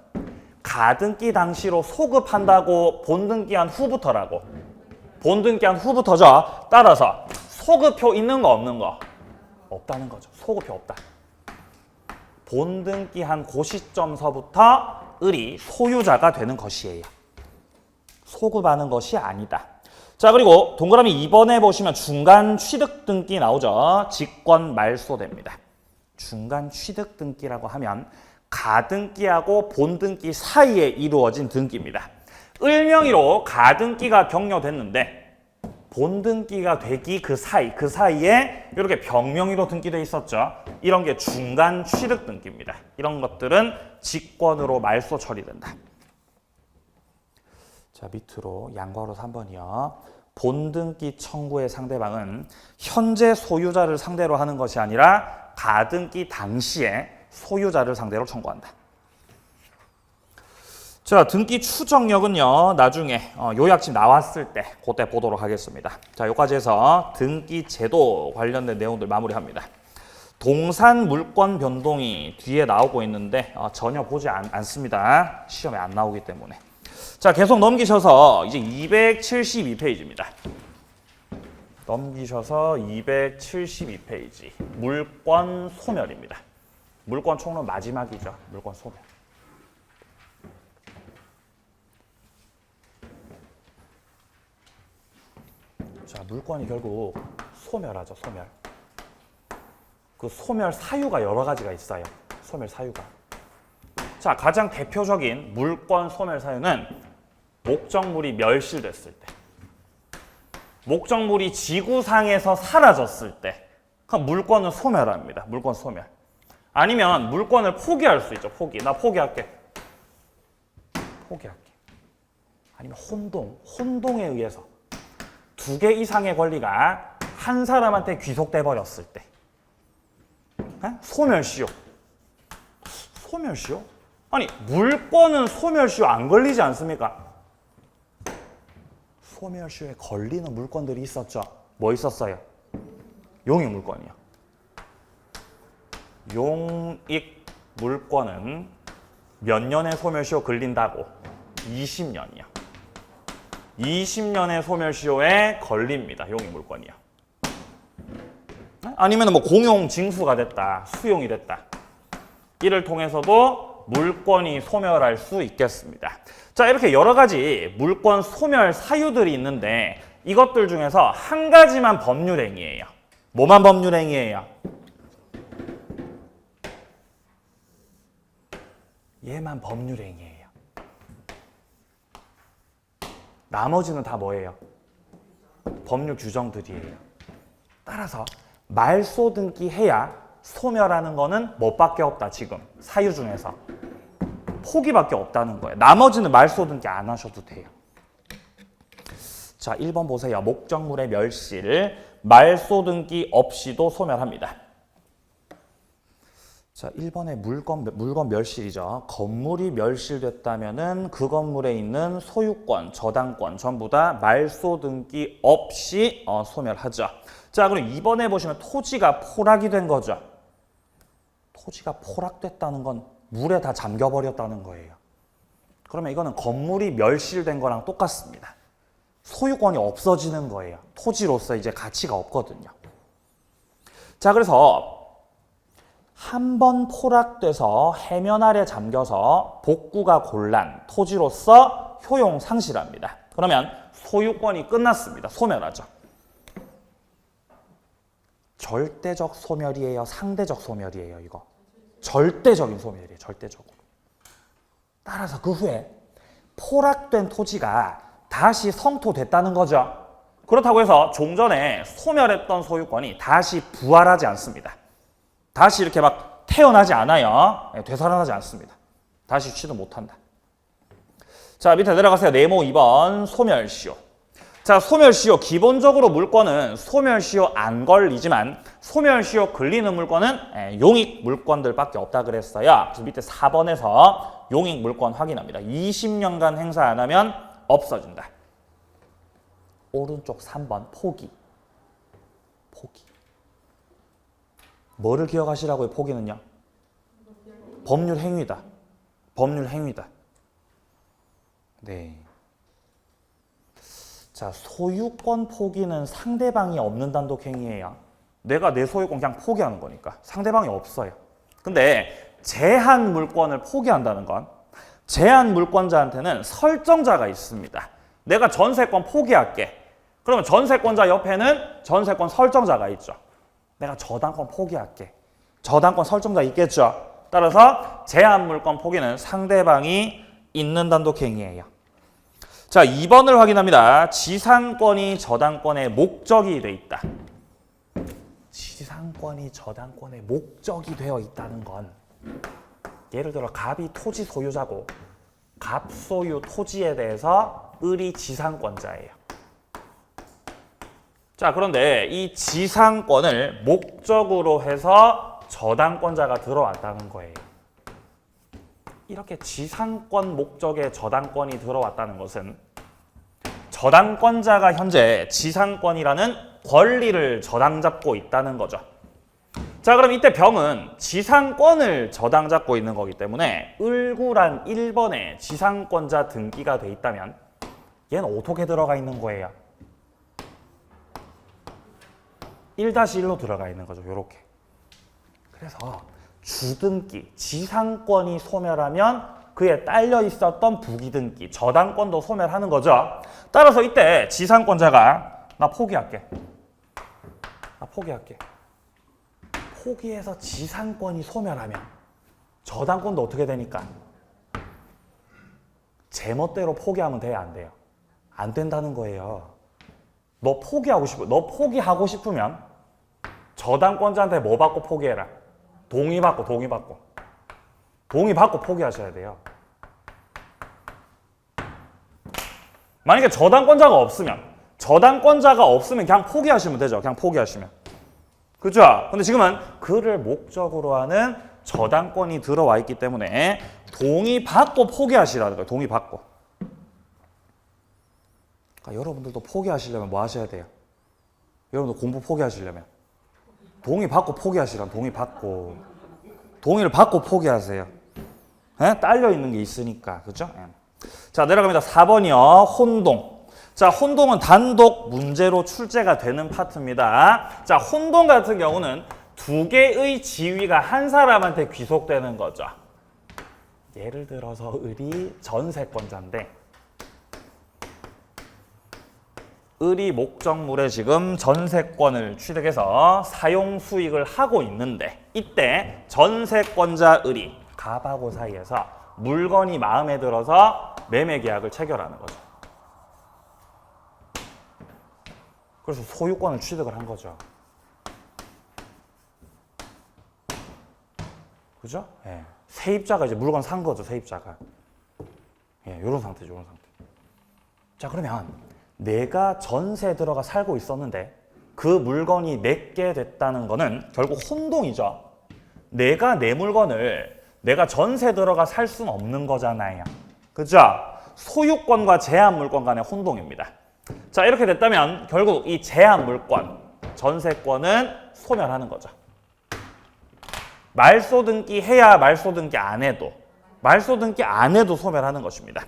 가등기 당시로 소급한다고 본등기한 후부터라고. 본등기한 후부터죠. 따라서 소급표 있는 거 없는 거? 없다는 거죠. 소급표 없다. 본등기한 그 시점서부터 을이 소유자가 되는 것이에요. 소급하는 것이 아니다. 자, 그리고 동그라미 2번에 보시면 중간 취득 등기 나오죠. 직권 말소됩니다. 중간 취득 등기라고 하면 가등기하고 본등기 사이에 이루어진 등기입니다. 을명의로 가등기가 격려됐는데 본등기가 되기 그 사이에 이렇게 병명의로 등기되어 있었죠. 이런 게 중간 취득 등기입니다. 이런 것들은 직권으로 말소 처리된다. 자, 밑으로 양괄호 3번이요. 본등기 청구의 상대방은 현재 소유자를 상대로 하는 것이 아니라 가등기 당시에 소유자를 상대로 청구한다. 자, 등기 추정력은요. 나중에 요약집 나왔을 때 그때 보도록 하겠습니다. 자, 여기까지 해서 등기 제도 관련된 내용들 마무리합니다. 동산 물권 변동이 뒤에 나오고 있는데 전혀 보지 않습니다. 시험에 안 나오기 때문에. 자, 계속 넘기셔서 이제 272페이지입니다. 넘기셔서 272페이지. 물권 소멸입니다. 물권 총론 마지막이죠. 물권 소멸. 자, 물권이 결국 소멸하죠. 소멸. 그 소멸 사유가 여러 가지가 있어요. 소멸 사유가. 자, 가장 대표적인 물권 소멸 사유는 목적물이 멸실됐을 때, 목적물이 지구상에서 사라졌을 때, 그 물권은 소멸합니다. 물권 소멸. 아니면 물권을 포기할 수 있죠. 포기. 나 포기할게. 포기할게. 아니면 혼동에 의해서 2개 이상의 권리가 한 사람한테 귀속돼 버렸을 때, 소멸시효. 소멸시효? 아니, 물권은 소멸시효 안 걸리지 않습니까? 소멸시효에 걸리는 물권들이 있었죠. 뭐 있었어요? 용익 물권이요. 용익 물권은 몇 년에 소멸시효 걸린다고? 20년이요. 20년의 소멸시효에 걸립니다. 용익 물권이요. 아니면 뭐 공용 징수가 됐다, 수용이 됐다. 이를 통해서도 물권이 소멸할 수 있겠습니다. 자, 이렇게 여러 가지 물권 소멸 사유들이 있는데 이것들 중에서 한 가지만 법률행위예요. 뭐만 법률행위예요? 얘만 법률행위예요. 나머지는 다 뭐예요? 법률 규정들이에요. 따라서 말소 등기해야 소멸하는 거는 뭐밖에 없다. 지금 사유 중에서 포기밖에 없다는 거예요. 나머지는 말소 등기 안 하셔도 돼요. 자, 1번 보세요. 목적물의 멸실, 말소 등기 없이도 소멸합니다. 자, 1번에 물건 멸실이죠. 건물이 멸실됐다면은 그 건물에 있는 소유권, 저당권 전부 다 말소 등기 없이 소멸하죠. 자, 그럼 2번에 보시면 토지가 포락이 된 거죠. 토지가 포락됐다는 건 물에 다 잠겨버렸다는 거예요. 그러면 이거는 건물이 멸실된 거랑 똑같습니다. 소유권이 없어지는 거예요. 토지로서 이제 가치가 없거든요. 자, 그래서 한 번 포락돼서 해면 아래 잠겨서 복구가 곤란, 토지로서 효용 상실합니다. 그러면 소유권이 끝났습니다. 소멸하죠. 절대적 소멸이에요? 상대적 소멸이에요? 이거 절대적인 소멸이에요. 절대적으로. 따라서 그 후에 포락된 토지가 다시 성토됐다는 거죠. 그렇다고 해서 종전에 소멸했던 소유권이 다시 부활하지 않습니다. 다시 이렇게 막 태어나지 않아요. 되살아나지 않습니다. 다시 취득 못한다. 자, 밑에 내려가세요. 네모 2번 소멸시효. 자, 소멸시효. 기본적으로 물권은 소멸시효 안 걸리지만 소멸시효 걸리는 물권은 용익 물권들밖에 없다 그랬어요. 그래서 밑에 4번에서 용익 물권 확인합니다. 20년간 행사 안 하면 없어진다. 오른쪽 3번 포기. 포기. 뭐를 기억하시라고요? 포기는요? 법률 행위다. 법률 행위다. 네. 자, 소유권 포기는 상대방이 없는 단독 행위예요. 내가 내 소유권 그냥 포기하는 거니까 상대방이 없어요. 근데 제한 물권을 포기한다는 건 제한 물권자한테는 설정자가 있습니다. 내가 전세권 포기할게. 그러면 전세권자 옆에는 전세권 설정자가 있죠. 내가 저당권 포기할게. 저당권 설정자 있겠죠. 따라서 제한 물권 포기는 상대방이 있는 단독 행위예요. 자, 2번을 확인합니다. 지상권이 저당권의 목적이 돼 있다. 지상권이 저당권의 목적이 되어 있다는 건 예를 들어 갑이 토지 소유자고 갑 소유 토지에 대해서 을이 지상권자예요. 자, 그런데 이 지상권을 목적으로 해서 저당권자가 들어왔다는 거예요. 이렇게 지상권 목적의 저당권이 들어왔다는 것은 저당권자가 현재 지상권이라는 권리를 저당 잡고 있다는 거죠. 자, 그럼 이때 병은 지상권을 저당 잡고 있는 거기 때문에 을구란 1번에 지상권자 등기가 돼 있다면 얘는 어떻게 들어가 있는 거예요? 1-1로 들어가 있는 거죠. 요렇게. 그래서 주등기, 지상권이 소멸하면 그에 딸려 있었던 부기등기, 저당권도 소멸하는 거죠. 따라서 이때 지상권자가 나 포기할게. 나 포기할게. 포기해서 지상권이 소멸하면 저당권도 어떻게 되니까? 제멋대로 포기하면 돼요, 안 돼요? 안 된다는 거예요. 너 포기하고 싶으면 저당권자한테 뭐 받고 포기해라? 동의 받고 포기하셔야 돼요. 만약에 저당권자가 없으면 그냥 포기하시면 되죠. 그냥 포기하시면. 그죠? 근데 지금은 그를 목적으로 하는 저당권이 들어와 있기 때문에 동의 받고 포기하시라는 거예요. 동의 받고. 그러니까 여러분들도 포기하시려면 뭐 하셔야 돼요? 여러분들 공부 포기하시려면 동의 받고 포기하시라면 동의를 받고 포기하세요. 딸려 있는 게 있으니까. 그죠? 자, 내려갑니다. 4번이요. 혼동. 자, 혼동은 단독 문제로 출제가 되는 파트입니다. 자, 혼동 같은 경우는 두 개의 지위가 한 사람한테 귀속되는 거죠. 예를 들어서 을이 전세권자인데 을이 목적물에 지금 전세권을 취득해서 사용 수익을 하고 있는데 이때 전세권자 을이 갑하고 사이에서 물건이 마음에 들어서 매매 계약을 체결하는 거죠. 그래서 소유권을 취득을 한 거죠. 그죠? 예. 세입자가 이제 물건 산 거죠, 세입자가. 예, 요런 상태죠, 요런 상태. 자, 그러면 내가 전세에 들어가 살고 있었는데 그 물건이 내게 됐다는 거는 결국 혼동이죠. 내가 내 물건을 내가 전세 들어가 살 수는 없는 거잖아요. 그죠? 소유권과 제한 물권 간의 혼동입니다. 자, 이렇게 됐다면 결국 이 제한 물권, 전세권은 소멸하는 거죠. 말소 등기 해야 말소 등기 안 해도 말소 등기 안에도 소멸하는 것입니다.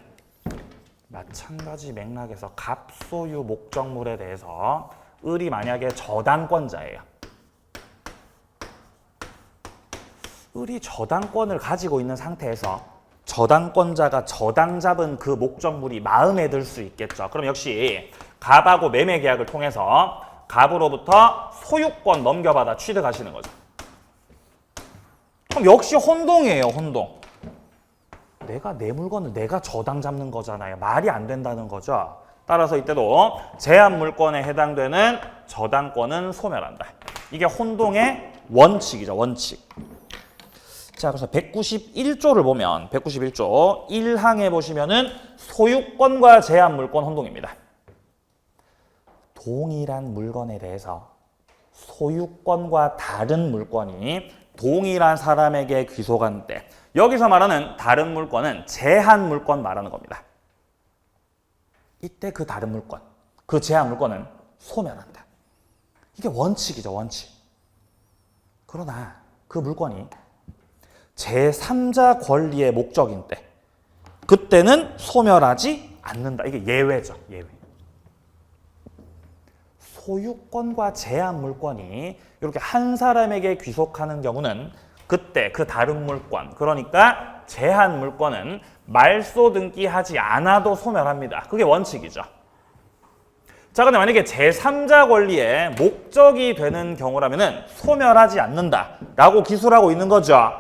마찬가지 맥락에서 갑소유 목적물에 대해서 을이 만약에 저당권자예요. 을이 저당권을 가지고 있는 상태에서 저당권자가 저당 잡은 그 목적물이 마음에 들 수 있겠죠. 그럼 역시 갑하고 매매 계약을 통해서 갑으로부터 소유권 넘겨받아 취득하시는 거죠. 그럼 역시 혼동이에요, 혼동. 내가 내 물건을 내가 저당 잡는 거잖아요. 말이 안 된다는 거죠. 따라서 이때도 제한 물건에 해당되는 저당권은 소멸한다. 이게 혼동의 원칙이죠, 원칙. 자, 그래서 191조를 보면 191조 1항에 보시면은 소유권과 제한 물권 혼동입니다. 동일한 물건에 대해서 소유권과 다른 물건이 동일한 사람에게 귀속한 때 여기서 말하는 다른 물건은 제한 물건 말하는 겁니다. 이때 그 다른 물건, 그 제한 물건은 소멸한다. 이게 원칙이죠, 원칙. 그러나 그 물건이 제3자 권리의 목적인 때 그때는 소멸하지 않는다. 이게 예외죠, 예외. 소유권과 제한 물건이 이렇게 한 사람에게 귀속하는 경우는 그때 그 다른 물건, 그러니까 제한 물건은 말소 등기하지 않아도 소멸합니다. 그게 원칙이죠. 자, 근데 만약에 제3자 권리의 목적이 되는 경우라면은 소멸하지 않는다라고 기술하고 있는 거죠.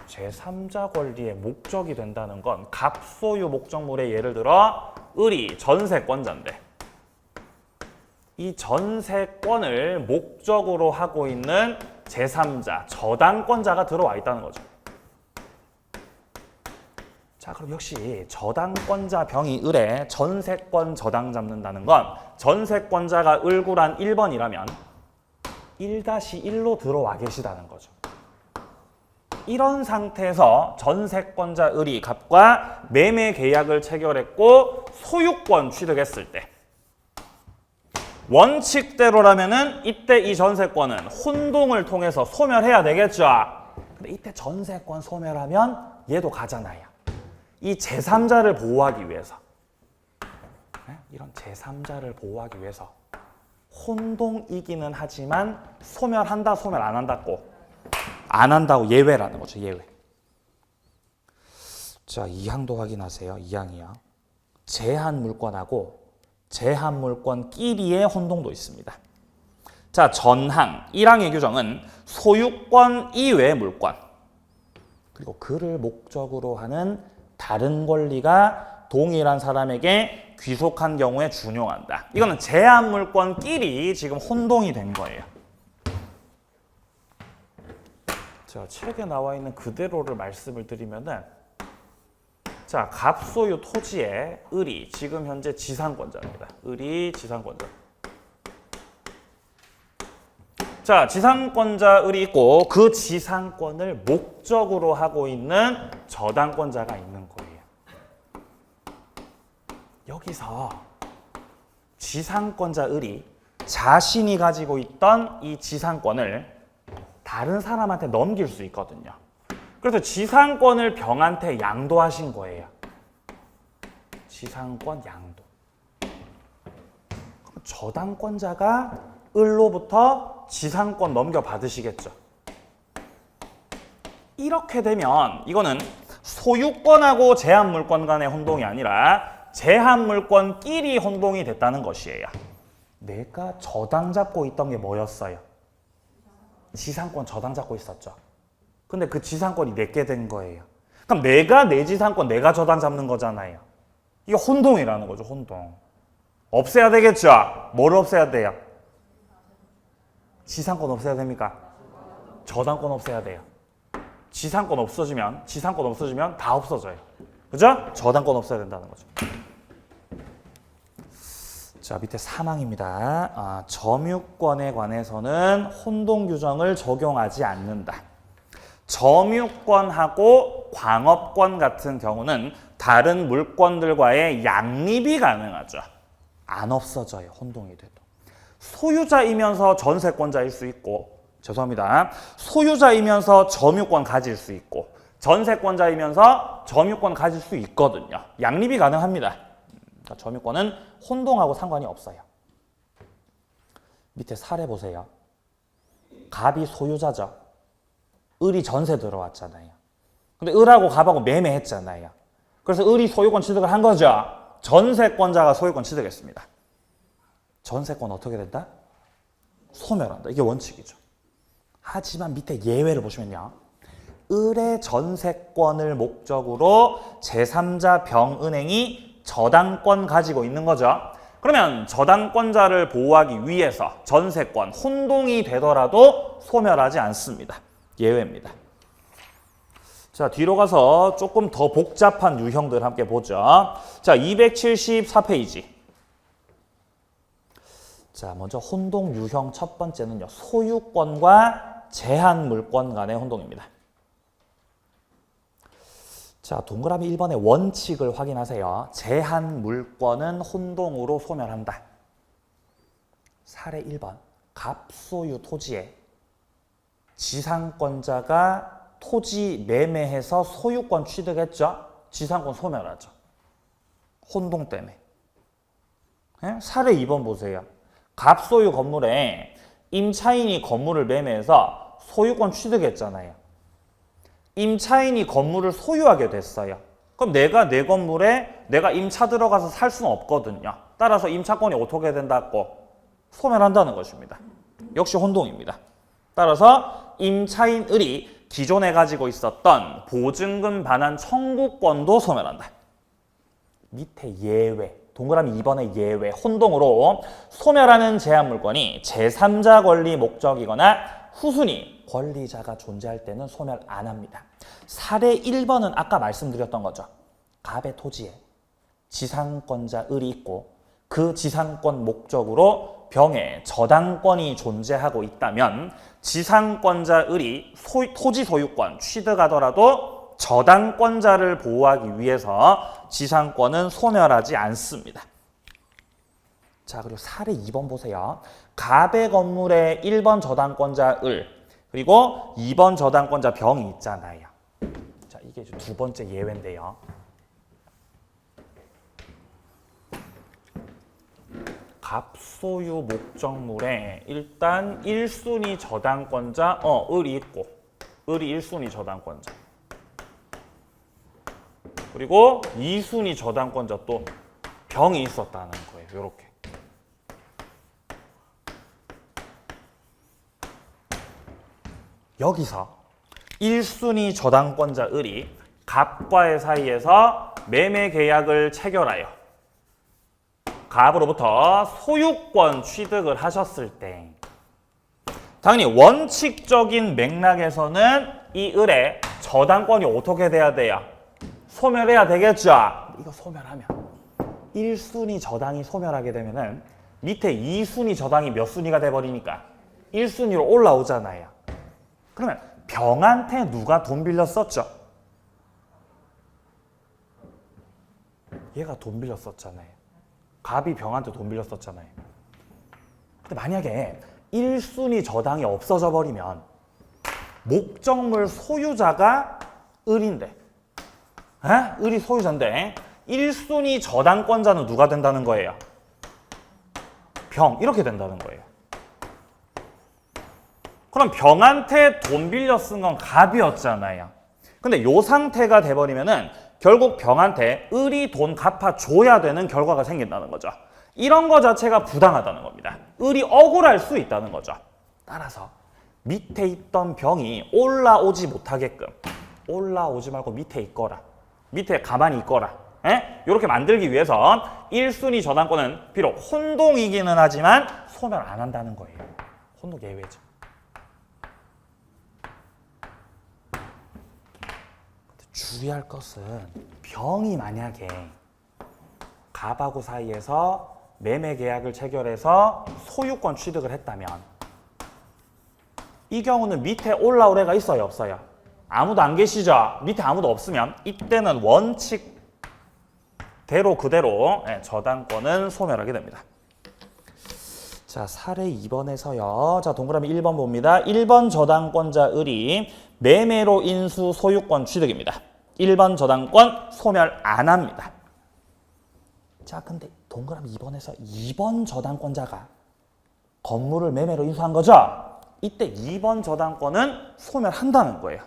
제3자 권리의 목적이 된다는 건 갑소유 목적물의 예를 들어 을이 전세권자인데 이 전세권을 목적으로 하고 있는 제3자, 저당권자가 들어와 있다는 거죠. 자, 그럼 역시 저당권자 병이 을에 전세권 저당 잡는다는 건 전세권자가 을구란 1번이라면 1-1로 들어와 계시다는 거죠. 이런 상태에서 전세권자 을이 갑과 매매 계약을 체결했고 소유권 취득했을 때 원칙대로라면은 이때 이 전세권은 혼동을 통해서 소멸해야 되겠죠. 근데 이때 전세권 소멸하면 얘도 가잖아요. 이 제3자를 보호하기 위해서 이런 제3자를 보호하기 위해서 혼동이기는 하지만 소멸한다, 소멸 안 한다고 안 한다고 예외라는 거죠, 예외. 자, 2항도 확인하세요. 2항이요. 제한 물건하고 제한 물건끼리의 혼동도 있습니다. 자, 전항 1항의 규정은 소유권 이외의 물건 그리고 그를 목적으로 하는 다른 권리가 동일한 사람에게 귀속한 경우에 준용한다. 이거는 제한 물건끼리 지금 혼동이 된 거예요. 자, 책에 나와 있는 그대로를 말씀을 드리면은 자, 갑소유 토지의 을이 지금 현재 지상권자입니다. 을이 지상권자. 자, 지상권자 을이 있고 그 지상권을 목적으로 하고 있는 저당권자가 있는 거예요. 여기서 지상권자 을이 자신이 가지고 있던 이 지상권을 다른 사람한테 넘길 수 있거든요. 그래서 지상권을 병한테 양도하신 거예요. 지상권 양도. 그럼 저당권자가 을로부터 지상권 넘겨받으시겠죠. 이렇게 되면 이거는 소유권하고 제한물권 간의 혼동이 아니라 제한물권끼리 혼동이 됐다는 것이에요. 내가 저당 잡고 있던 게 뭐였어요? 지상권 저당 잡고 있었죠. 근데 그 지상권이 내게 된 거예요. 그럼 내가 내 지상권 내가 저당 잡는 거잖아요. 이게 혼동이라는 거죠, 혼동. 없애야 되겠죠? 뭐를 없애야 돼요? 지상권 없애야 됩니까? 저당권 없애야 돼요. 지상권 없어지면 다 없어져요. 그죠? 저당권 없애야 된다는 거죠. 자, 밑에 3항입니다. 점유권에 관해서는 혼동 규정을 적용하지 않는다. 점유권하고 광업권 같은 경우는 다른 물권들과의 양립이 가능하죠. 안 없어져요, 혼동이 돼도. 소유자이면서 전세권자일 수 있고, 죄송합니다. 소유자이면서 점유권 가질 수 있고, 전세권자이면서 점유권 가질 수 있거든요. 양립이 가능합니다. 그러니까 점유권은 혼동하고 상관이 없어요. 밑에 사례 보세요. 갑이 소유자죠. 을이 전세 들어왔잖아요. 근데 을하고 갑하고 매매했잖아요. 그래서 을이 소유권 취득을 한 거죠. 전세권자가 소유권 취득했습니다. 전세권 어떻게 된다? 소멸한다. 이게 원칙이죠. 하지만 밑에 예외를 보시면요. 을의 전세권을 목적으로 제3자 병은행이 저당권 가지고 있는 거죠. 그러면 저당권자를 보호하기 위해서 전세권 혼동이 되더라도 소멸하지 않습니다. 예외입니다. 자, 뒤로 가서 조금 더 복잡한 유형들 함께 보죠. 자, 274페이지. 자, 먼저 혼동 유형 첫 번째는요. 소유권과 제한 물권 간의 혼동입니다. 자, 동그라미 1번의 원칙을 확인하세요. 제한 물권은 혼동으로 소멸한다. 사례 1번. 갑소유 토지에 지상권자가 토지 매매해서 소유권 취득했죠. 지상권 소멸하죠. 혼동 때문에. 네? 사례 2번 보세요. 갑소유 건물에 임차인이 건물을 매매해서 소유권 취득했잖아요. 임차인이 건물을 소유하게 됐어요. 그럼 내가 내 건물에 내가 임차 들어가서 살 수는 없거든요. 따라서 임차권이 어떻게 된다고? 소멸한다는 것입니다. 역시 혼동입니다. 따라서 임차인 을이 기존에 가지고 있었던 보증금 반환 청구권도 소멸한다. 밑에 예외, 동그라미 2번의 예외, 혼동으로 소멸하는 제한물권이 제3자 권리 목적이거나 후순위 권리자가 존재할 때는 소멸 안 합니다. 사례 1번은 아까 말씀드렸던 거죠. 갑의 토지에 지상권자 을이 있고 그 지상권 목적으로 병에 저당권이 존재하고 있다면 지상권자 을이 토지 소유권 취득하더라도 저당권자를 보호하기 위해서 지상권은 소멸하지 않습니다. 자, 그리고 사례 2번 보세요. 갑의 건물에 1번 저당권자 을 그리고 2번 저당권자 병이 있잖아요. 자, 이게 두 번째 예외인데요. 갑소유 목적물에 일단 1순위 저당권자 을이 있고 을이 1순위 저당권자 그리고 2순위 저당권자 또 병이 있었다는 거예요. 이렇게. 여기서 1순위 저당권자 을이 갑과의 사이에서 매매 계약을 체결하여 갑으로부터 소유권 취득을 하셨을 때 당연히 원칙적인 맥락에서는 이 을의 저당권이 어떻게 돼야 돼요? 소멸해야 되겠죠? 이거 소멸하면 1순위 저당이 소멸하게 되면은 밑에 2순위 저당이 몇 순위가 돼버리니까 1순위로 올라오잖아요. 그러면 병한테 누가 돈 빌렸었죠? 얘가 돈 빌렸었잖아요. 갑이 병한테 돈 빌렸었잖아요. 근데 만약에 1순위 저당이 없어져 버리면 목적물 소유자가 을인데 을이 소유자인데 1순위 저당권자는 누가 된다는 거예요? 병. 이렇게 된다는 거예요. 그럼 병한테 돈 빌려 쓴 건 갑이었잖아요. 근데 요 상태가 돼버리면은 결국 병한테 을이 돈 갚아줘야 되는 결과가 생긴다는 거죠. 이런 거 자체가 부당하다는 겁니다. 을이 억울할 수 있다는 거죠. 따라서 밑에 있던 병이 올라오지 못하게끔 올라오지 말고 밑에 있거라. 밑에 가만히 있거라. 이렇게 만들기 위해서 1순위 저당권은 비록 혼동이기는 하지만 소멸 안 한다는 거예요. 혼동 예외죠. 주의할 것은 병이 만약에 갑하고 사이에서 매매 계약을 체결해서 소유권 취득을 했다면 이 경우는 밑에 올라올 애가 있어요, 없어요? 아무도 안 계시죠? 밑에 아무도 없으면 이때는 원칙대로 그대로 저당권은 소멸하게 됩니다. 자, 사례 2번에서요. 자, 동그라미 1번 봅니다. 1번 저당권자 을이 매매로 인수 소유권 취득입니다. 1번 저당권 소멸 안 합니다. 자, 근데 동그라미 2번에서 2번 저당권자가 건물을 매매로 인수한 거죠? 이때 2번 저당권은 소멸한다는 거예요.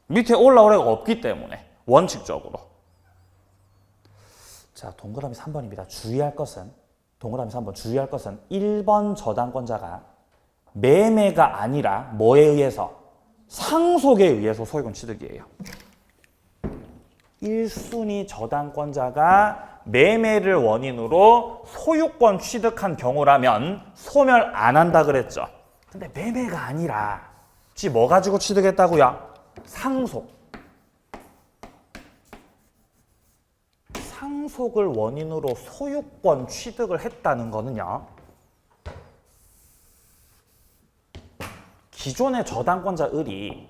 밑에 올라올 애가 없기 때문에 원칙적으로. 자, 동그라미 3번입니다. 주의할 것은 동그라미 3번 주의할 것은 1번 저당권자가 매매가 아니라 뭐에 의해서? 상속에 의해서 소유권 취득이에요. 1순위 저당권자가 매매를 원인으로 소유권 취득한 경우라면 소멸 안 한다 그랬죠. 근데 매매가 아니라 지 뭐 가지고 취득했다고요? 상속. 상속을 원인으로 소유권 취득을 했다는 거는요. 기존의 저당권자 을이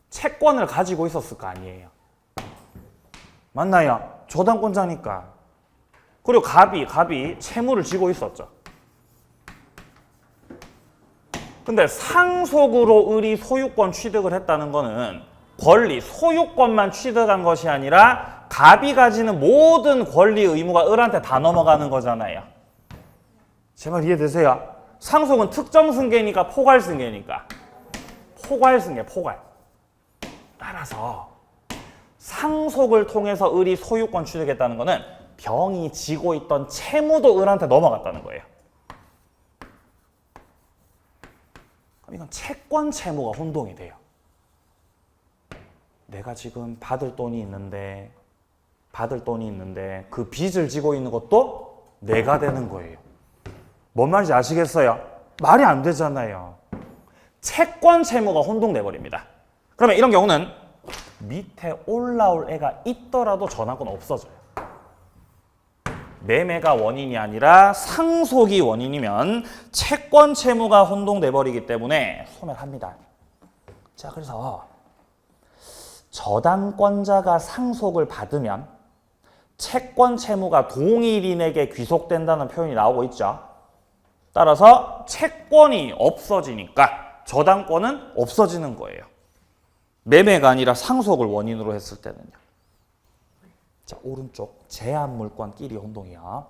채권을 가지고 있었을 거 아니에요. 맞나요? 저당권자니까. 그리고 갑이 채무를 지고 있었죠. 근데 상속으로 을이 소유권 취득을 했다는 거는 권리, 소유권만 취득한 것이 아니라 갑이 가지는 모든 권리, 의무가 을한테 다 넘어가는 거잖아요. 제 말 이해되세요? 상속은 특정 승계니까 포괄 승계니까. 포괄 승계, 포괄. 따라서 상속을 통해서 을이 소유권 취득했다는 거는 병이 지고 있던 채무도 을한테 넘어갔다는 거예요. 그럼 이건 채권 채무가 혼동이 돼요. 내가 지금 받을 돈이 있는데 그 빚을 지고 있는 것도 내가 되는 거예요. 뭔 말인지 아시겠어요? 말이 안 되잖아요. 채권 채무가 혼동돼 버립니다. 그러면 이런 경우는 밑에 올라올 애가 있더라도 전환권 없어져요. 매매가 원인이 아니라 상속이 원인이면 채권 채무가 혼동돼 버리기 때문에 소멸합니다. 자, 그래서 저당권자가 상속을 받으면 채권 채무가 동일인에게 귀속된다는 표현이 나오고 있죠. 따라서 채권이 없어지니까 저당권은 없어지는 거예요. 매매가 아니라 상속을 원인으로 했을 때는요. 자, 오른쪽 제한물권끼리 혼동이요.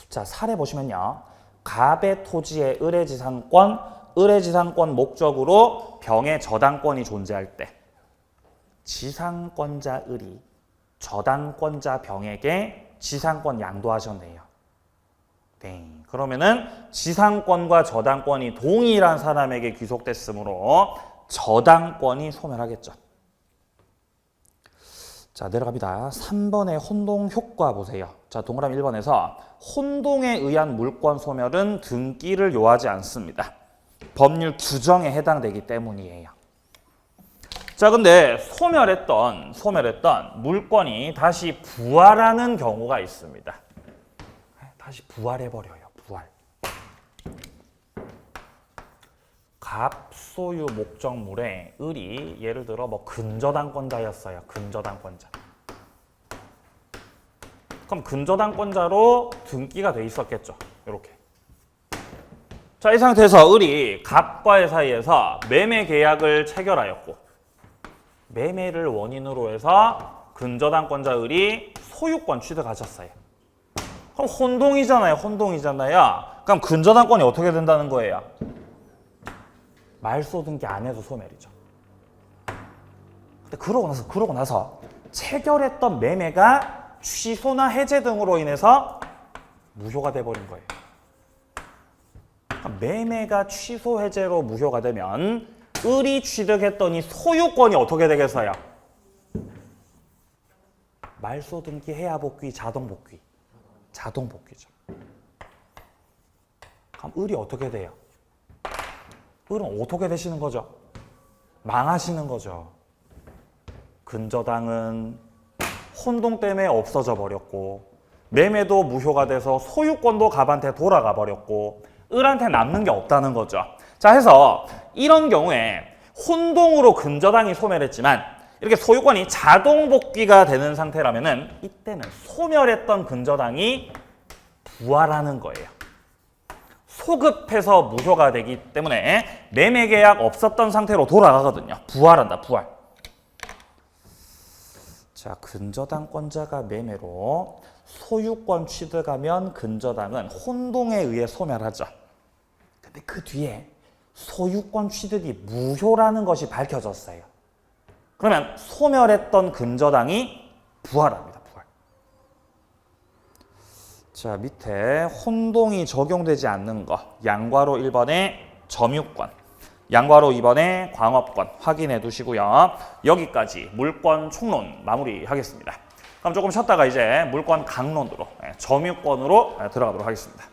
자, 사례 보시면요. 갑의 토지의 을의 지상권 목적으로 병의 저당권이 존재할 때 지상권자 을이 저당권자 병에게 지상권 양도하셨네요. 네. 그러면은 지상권과 저당권이 동일한 사람에게 귀속됐으므로 저당권이 소멸하겠죠. 자, 내려갑니다. 3번의 혼동 효과 보세요. 자, 동그라미 1번에서 혼동에 의한 물권 소멸은 등기를 요하지 않습니다. 법률 규정에 해당되기 때문이에요. 자, 근데 소멸했던 물권이 다시 부활하는 경우가 있습니다. 다시 부활해버려요. 부활. 갑 소유 목적물에 을이 예를 들어 뭐 근저당권자였어요. 근저당권자. 그럼 근저당권자로 등기가 돼 있었겠죠. 이렇게. 자, 이 상태에서 을이 갑과의 사이에서 매매 계약을 체결하였고 매매를 원인으로 해서 근저당권자 을이 소유권 취득하셨어요. 그럼 혼동이잖아요. 그럼 근저당권이 어떻게 된다는 거예요? 말소 등기 안 해도 소멸이죠. 근데 그러고 나서 체결했던 매매가 취소나 해제 등으로 인해서 무효가 돼버린 거예요. 그러니까 매매가 취소 해제로 무효가 되면 을이 취득했던 이 소유권이 어떻게 되겠어요? 말소 등기 해야 복귀, 자동 복귀. 자동 복귀죠. 그럼 을이 어떻게 돼요? 을은 어떻게 되시는 거죠? 망하시는 거죠. 근저당은 혼동 때문에 없어져 버렸고 매매도 무효가 돼서 소유권도 갑한테 돌아가 버렸고 을한테 남는 게 없다는 거죠. 자, 해서 이런 경우에 혼동으로 근저당이 소멸했지만 이렇게 소유권이 자동 복귀가 되는 상태라면은 이때는 소멸했던 근저당이 부활하는 거예요. 소급해서 무효가 되기 때문에 매매 계약 없었던 상태로 돌아가거든요. 부활한다, 부활. 자, 근저당권자가 매매로 소유권 취득하면 근저당은 혼동에 의해 소멸하죠. 근데 그 뒤에 소유권 취득이 무효라는 것이 밝혀졌어요. 그러면 소멸했던 근저당이 부활합니다. 부활. 자, 밑에 혼동이 적용되지 않는 거. 양괄호 1번에 점유권, 양괄호 2번에 광업권 확인해 두시고요. 여기까지 물권 총론 마무리하겠습니다. 그럼 조금 쉬었다가 이제 물권 강론으로 점유권으로 들어가도록 하겠습니다.